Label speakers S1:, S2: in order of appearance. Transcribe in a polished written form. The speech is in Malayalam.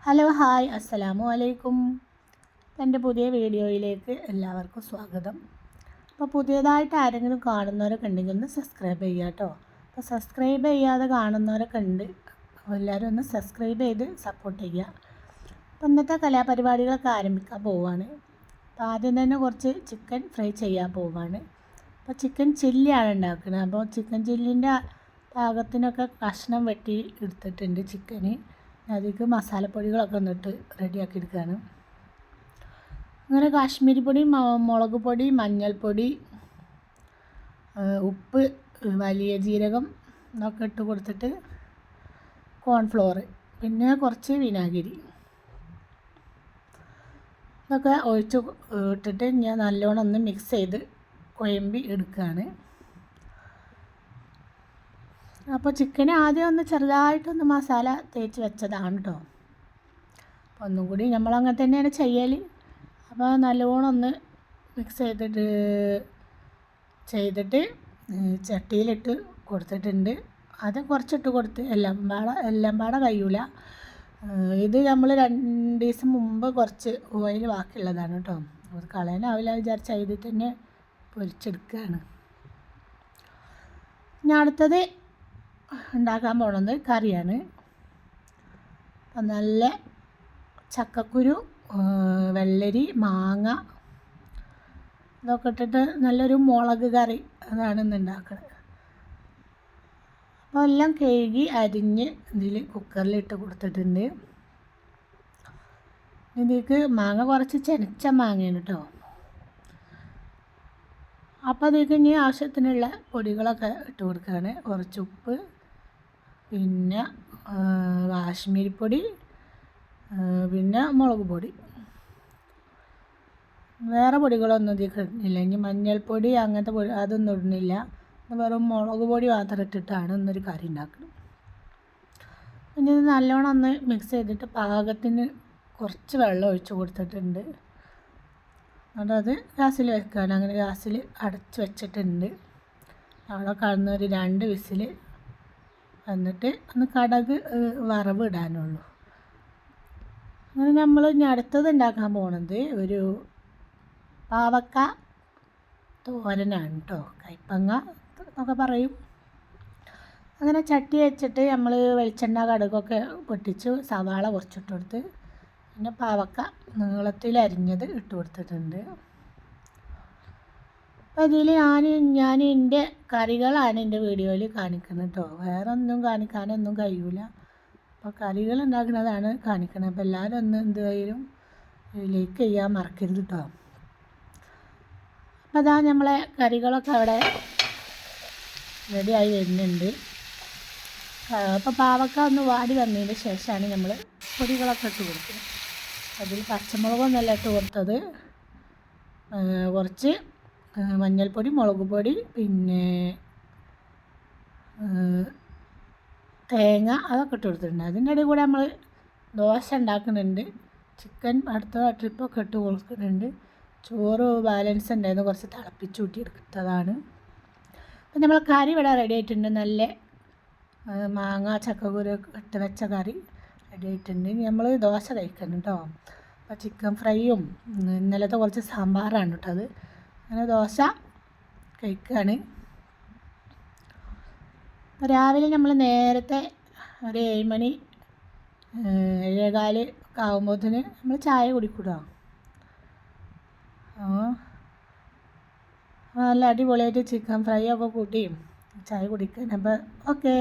S1: ഹലോ ഹായ് അസ്സലാമു അലൈക്കും. എൻ്റെ പുതിയ വീഡിയോയിലേക്ക് എല്ലാവർക്കും സ്വാഗതം. അപ്പോൾ പുതിയതായിട്ട് ആരെങ്കിലും കാണുന്നവരൊക്കെ ഉണ്ടെങ്കിൽ ഒന്ന് സബ്സ്ക്രൈബ് ചെയ്യുക കേട്ടോ. അപ്പോൾ സബ്സ്ക്രൈബ് ചെയ്യാതെ കാണുന്നവരൊക്കെ ഉണ്ട്, എല്ലാവരും ഒന്ന് സബ്സ്ക്രൈബ് ചെയ്ത് സപ്പോർട്ട് ചെയ്യുക. അപ്പോൾ ഇന്നത്തെ കലാപരിപാടികളൊക്കെ ആരംഭിക്കാൻ പോവുകയാണ്. അപ്പോൾ ആദ്യം തന്നെ കുറച്ച് ചിക്കൻ ഫ്രൈ ചെയ്യാൻ പോവുകയാണ്. അപ്പോൾ ചിക്കൻ ചില്ലിയാണ് ഉണ്ടാക്കുന്നത്. അപ്പോൾ ചിക്കൻ ചില്ലിൻ്റെ പാകത്തിനൊക്കെ കഷ്ണം വെട്ടി എടുത്തിട്ടുണ്ട് ചിക്കന്. അതിലേക്ക് മസാലപ്പൊടികളൊക്കെ ഒന്നിട്ട് റെഡിയാക്കി എടുക്കുകയാണ്. അങ്ങനെ കാശ്മീരി പൊടി, മുളക് പൊടി, മഞ്ഞൾപ്പൊടി, ഉപ്പ്, വലിയ ജീരകം ഇതൊക്കെ ഇട്ട് കൊടുത്തിട്ട് കോൺഫ്ലോർ, പിന്നെ കുറച്ച് വിനാഗിരി ഇതൊക്കെ ഒഴിച്ച് ഇട്ടിട്ട് ഞാൻ നല്ലോണം ഒന്ന് മിക്സ് ചെയ്ത് കുഴമ്പി എടുക്കുകയാണ്. അപ്പോൾ ചിക്കൻ ആദ്യം ഒന്ന് ചെറുതായിട്ടൊന്ന് മസാല തേച്ച് വെച്ചതാണ് കേട്ടോ. അപ്പോൾ ഒന്നും കൂടി നമ്മളങ്ങനെ തന്നെയാണ് ചെയ്യൽ. അപ്പോൾ നല്ലോണം ഒന്ന് മിക്സ് ചെയ്തിട്ട് ചട്ടിയിലിട്ട് കൊടുത്തിട്ടുണ്ട്. അത് കുറച്ചിട്ട് കൊടുത്ത് എല്ലാം പാടെ കഴിയൂല. ഇത് നമ്മൾ 2 ദിവസം മുമ്പ് കുറച്ച് ഓയിൽ ബാക്കിയുള്ളതാണ് കേട്ടോ. അത് കളയാനാവില്ല വിചാരിച്ച ഇതിൽ തന്നെ പൊരിച്ചെടുക്കുകയാണ്. ഇനി അടുത്തത് ഉണ്ടാക്കാൻ പോകുന്നത് കറിയാണ്. അപ്പം നല്ല ചക്കക്കുരു, വെള്ളരി, മാങ്ങ ഇതൊക്കെ ഇട്ടിട്ട് നല്ലൊരു മുളക് കറി അതാണ് ഇന്ന് ഉണ്ടാക്കുന്നത്. അപ്പോൾ എല്ലാം കഴുകി അരിഞ്ഞ് ഇതിൽ കുക്കറിലിട്ട് കൊടുത്തിട്ടുണ്ട്. ഇതിലേക്ക് മാങ്ങ കുറച്ച് ചെനച്ച മാങ്ങയാണ് കേട്ടോ. അപ്പോൾ അതിലേക്ക് ഇനി ആവശ്യത്തിനുള്ള പൊടികളൊക്കെ ഇട്ട് കൊടുക്കുകയാണ്. കുറച്ച് ഉപ്പ്, പിന്നെ കാശ്മീരി പൊടി, പിന്നെ മുളക് പൊടി, വേറെ പൊടികളൊന്നും ഇതിലേക്ക് ഇടുന്നില്ല. ഇനി മഞ്ഞൾപ്പൊടി അങ്ങനത്തെ പൊടി അതൊന്നും ഇടുന്നില്ല. വെറും മുളക് പൊടി മാത്രം ഇട്ടിട്ടാണ് ഇന്നൊരു കറി ഉണ്ടാക്കുന്നത്. പിന്നെ ഇത് നല്ലോണം ഒന്ന് മിക്സ് ചെയ്തിട്ട് പാകത്തിന് കുറച്ച് വെള്ളം ഒഴിച്ച് കൊടുത്തിട്ടുണ്ട്. അത് ഗ്യാസിൽ വെക്കുകയാണ്. അങ്ങനെ ഗ്യാസിൽ അടച്ച് വെച്ചിട്ടുണ്ട്. അവിടെ കടന്ന് ഒരു 2 വിസിൽ എന്നിട്ട് ഒന്ന് കടുക് വറവ് ഇടാനുള്ളൂ. അങ്ങനെ നമ്മൾ ഇനി അടുത്തത് ഉണ്ടാക്കാൻ പോകുന്നത് ഒരു പാവക്ക തോരനാണ് കേട്ടോ. കയ്പങ്ങ എന്നൊക്കെ പറയും. അങ്ങനെ ചട്ടി വെച്ചിട്ട് നമ്മൾ വെളിച്ചെണ്ണ കടുകൊക്കെ പൊട്ടിച്ച് സവാള കുറച്ചിട്ട് കൊടുത്ത് പിന്നെ പാവക്ക നീളത്തിൽ അരിഞ്ഞത് ഇട്ട് കൊടുത്തിട്ടുണ്ട്. അപ്പോൾ ഇതിൽ ഞാൻ എൻ്റെ കറികളാണ് എൻ്റെ വീഡിയോയിൽ കാണിക്കുന്നത് കേട്ടോ. വേറെ ഒന്നും കാണിക്കാനൊന്നും കഴിയില്ല. അപ്പോൾ കറികൾ ഉണ്ടാക്കുന്നതാണ് കാണിക്കുന്നത്. അപ്പോൾ എല്ലാവരും ഒന്ന് എന്തായാലും ലൈക്ക് ചെയ്യാൻ മറക്കരുത് കേട്ടോ. അപ്പോൾ അതാ നമ്മളെ കറികളൊക്കെ അവിടെ റെഡിയായി വരുന്നുണ്ട്. അപ്പോൾ പാവക്ക ഒന്ന് വാടി വന്നതിന് ശേഷമാണ് നമ്മൾ പൊടികളൊക്കെ ഇട്ട് കൊടുക്കുന്നത്. അതിൽ പച്ചമുളകൊന്നല്ല ഇട്ട് കൊടുത്തത്, കുറച്ച് മഞ്ഞൾപ്പൊടി, മുളക് പൊടി, പിന്നെ തേങ്ങ അതൊക്കെ ഇട്ട് കൊടുത്തിട്ടുണ്ട്. അതിൻ്റെ ഇടയിൽ കൂടെ നമ്മൾ ദോശ ഉണ്ടാക്കുന്നുണ്ട്. ചിക്കൻ അടുത്ത ട്രിപ്പൊക്കെ ഇട്ട് കൊടുക്കുന്നുണ്ട്. ചോറ് ബാലൻസ് ഉണ്ടായിരുന്നു, കുറച്ച് തിളപ്പിച്ച് കൂട്ടിയെടുത്തതാണ്. അപ്പം നമ്മൾ കറി ഇവിടെ റെഡി ആയിട്ടുണ്ട്. നല്ല മാങ്ങ ചക്കക്കുരു ഇട്ട് വെച്ച കറി റെഡി ആയിട്ടുണ്ട്. ഇനി നമ്മൾ ദോശ കഴിക്കണം കേട്ടോ. അപ്പോൾ ചിക്കൻ ഫ്രൈയും ഇന്നലത്തെ കുറച്ച് സാമ്പാറാണ് കേട്ടോ അത്. അങ്ങനെ ദോശ കഴിക്കുകയാണ്. രാവിലെ നമ്മൾ നേരത്തെ ഒരു 7 മണി 7:15 ഒക്കെ ആകുമ്പോഴത്തേന് നമ്മൾ ചായ കുടിക്കൂട്ടോ. നല്ല അടിപൊളിയായിട്ട് ചിക്കൻ ഫ്രൈ ഒക്കെ കൂട്ടിയും ചായ കുടിക്കാൻ. അപ്പോൾ ഓക്കേ.